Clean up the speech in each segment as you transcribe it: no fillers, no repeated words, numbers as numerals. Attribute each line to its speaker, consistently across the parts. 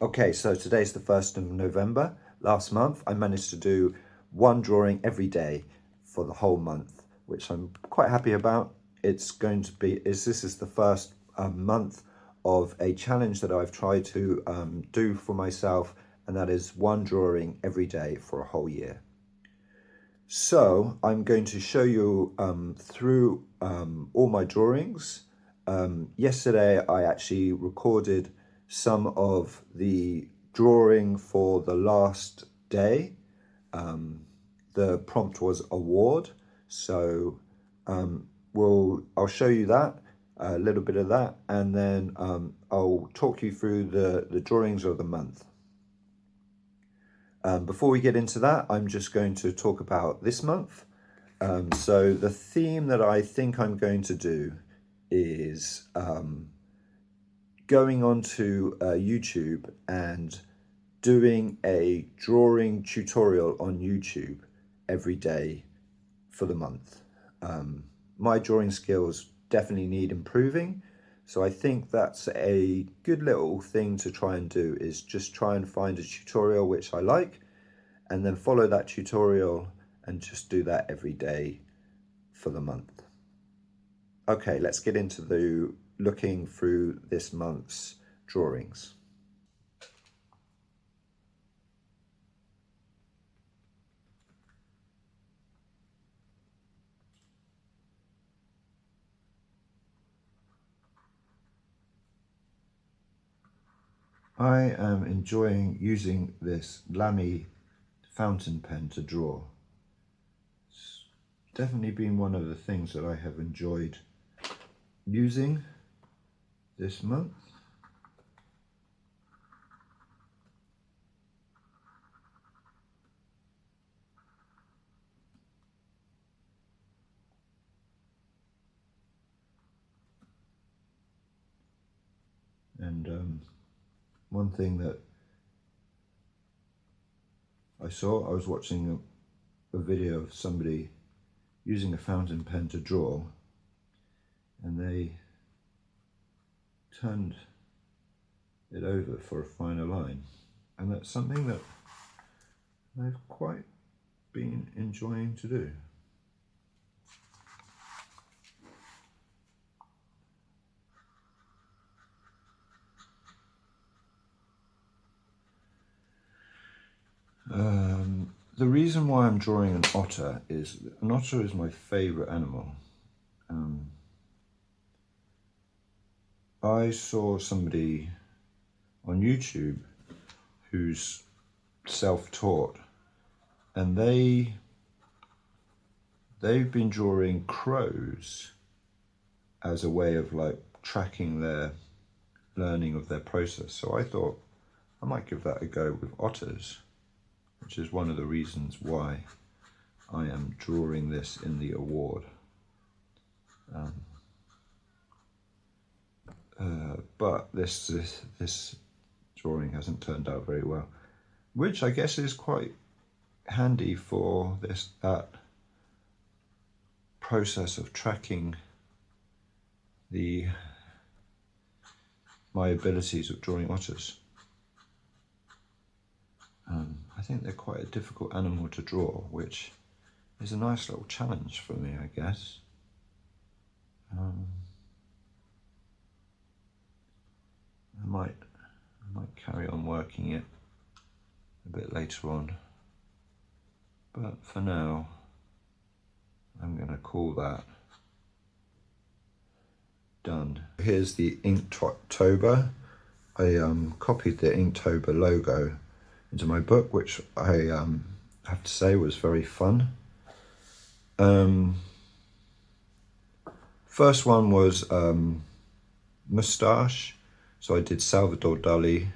Speaker 1: Okay, so today's the 1st of November. Last month, I managed to do one drawing every day for the whole month, which I'm quite happy about. It's going to be, this is the first month of a challenge that I've tried to do for myself, and that is one drawing every day for a whole year. So I'm going to show you through all my drawings. Yesterday, I actually recorded some of the drawing for the last day. The prompt was award, so I'll show you that, a little bit of that, and then I'll talk you through the drawings of the month. Before we get into that, I'm just going to talk about this month. So the theme that I think I'm going to do is going onto YouTube and doing a drawing tutorial on YouTube every day for the month. My drawing skills definitely need improving, so I think that's a good little thing to try and do, is just try and find a tutorial which I like and then follow that tutorial and just do that every day for the month. Okay, let's get into the looking through this month's drawings. I am enjoying using this Lamy fountain pen to draw. It's definitely been one of the things that I have enjoyed using this month. And one thing that I was watching a video of somebody using a fountain pen to draw, and they turned it over for a finer line, and that's something that I've quite been enjoying to do. The reason why I'm drawing an otter is my favourite animal. I saw somebody on YouTube who's self-taught, and they've been drawing crows as a way of like tracking their learning of their process. So I thought I might give that a go with otters, which is one of the reasons why I am drawing this in the award. But this drawing hasn't turned out very well, which I guess is quite handy for that process of tracking my abilities of drawing otters. I think they're quite a difficult animal to draw, which is a nice little challenge for me, I guess. I might carry on working it a bit later on, but for now I'm going to call that done. Here's the Inktober. I copied the Inktober logo into my book, which I have to say was very fun. First one was moustache. So I did Salvador Dali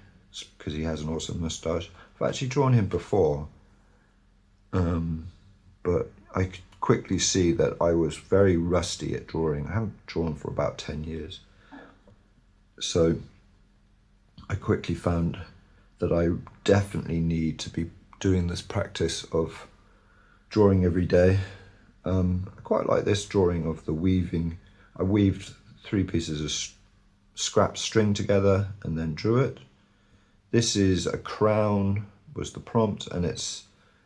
Speaker 1: because he has an awesome moustache. I've actually drawn him before, but I could quickly see that I was very rusty at drawing. I haven't drawn for about 10 years. So I quickly found that I definitely need to be doing this practice of drawing every day. I quite like this drawing of the weaving. I weaved 3 pieces of scrap string together and then drew it. This is a crown, was the prompt, and it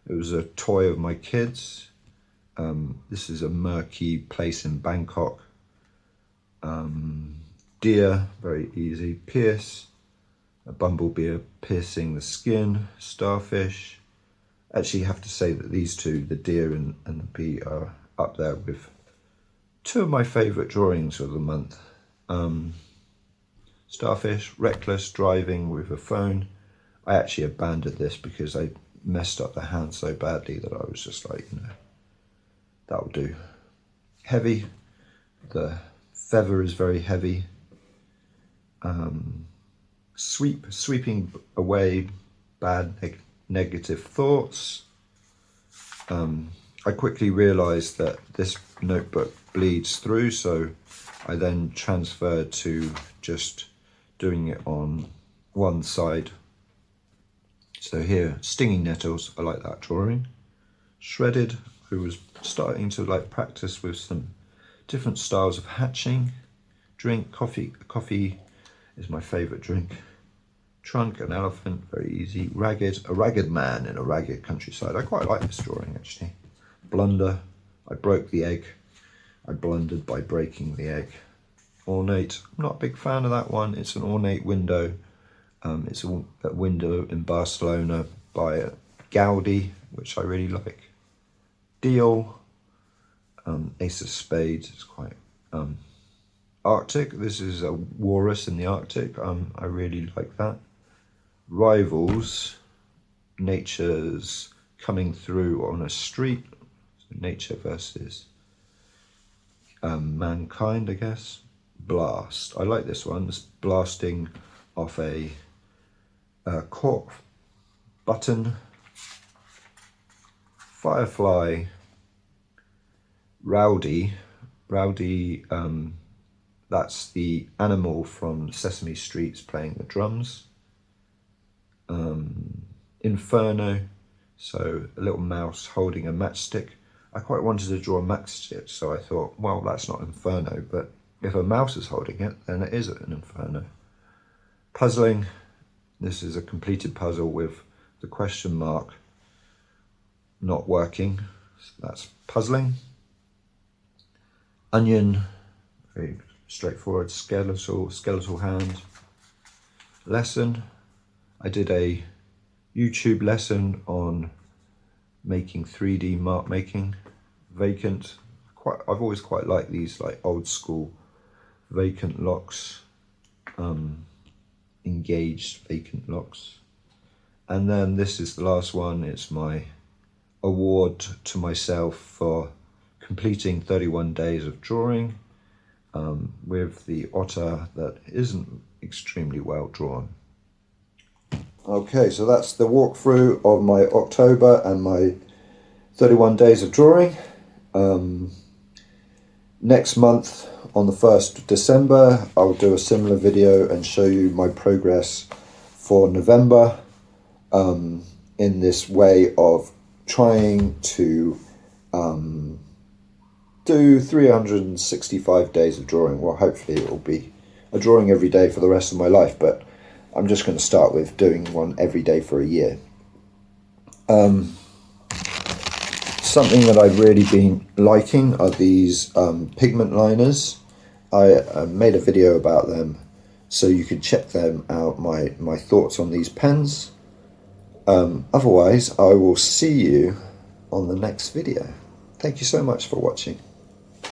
Speaker 1: was a toy of my kids. This is a murky place in Bangkok. Deer, very easy. Pierce, a bumblebee piercing the skin. Starfish. Actually, you have to say that these two, the deer and the bee, are up there with two of my favourite drawings of the month. Starfish, reckless driving with a phone. I actually abandoned this because I messed up the hand so badly that I was just like, that'll do. Heavy, the feather is very heavy. Sweeping away bad negative thoughts. I quickly realized that this notebook bleeds through, so I then transferred to just doing it on one side. So here, stinging nettles, I like that drawing. Shredded, I was starting to practice with some different styles of hatching. Drink, coffee is my favorite drink. Trunk, an elephant, very easy. Ragged, a ragged man in a ragged countryside. I quite like this drawing actually. Blunder, I broke the egg. I blundered by breaking the egg. Ornate, I'm not a big fan of that one. It's an ornate window. It's a window in Barcelona by Gaudi, which I really like. Deal, Ace of Spades, it's quite Arctic. This is a walrus in the Arctic. I really like that. Rivals, nature's coming through on a street. So nature versus mankind, I guess. Blast, I like this one. It's blasting off a cork button. Firefly, Rowdy, that's the animal from Sesame Street's playing the drums. Inferno, so a little mouse holding a matchstick. I quite wanted to draw a matchstick, so I thought, well, that's not Inferno, but if a mouse is holding it, then it is an Inferno. Puzzling, this is a completed puzzle with the question mark not working, so that's puzzling. Onion, very straightforward, skeletal hand. Lesson, I did a YouTube lesson on making 3D mark making. Vacant, I've always quite liked these old school vacant locks, engaged vacant locks. And then this is the last one. It's my award to myself for completing 31 days of drawing with the otter that isn't extremely well drawn. Okay, so that's the walkthrough of my October and my 31 days of drawing. Next month, on the 1st of December, I'll do a similar video and show you my progress for November in this way of trying to do 365 days of drawing. Well, hopefully it will be a drawing every day for the rest of my life, but I'm just going to start with doing one every day for a year. Something that I've really been liking are these pigment liners. I made a video about them, so you can check them out, my thoughts on these pens. Otherwise, I will see you on the next video. Thank you so much for watching.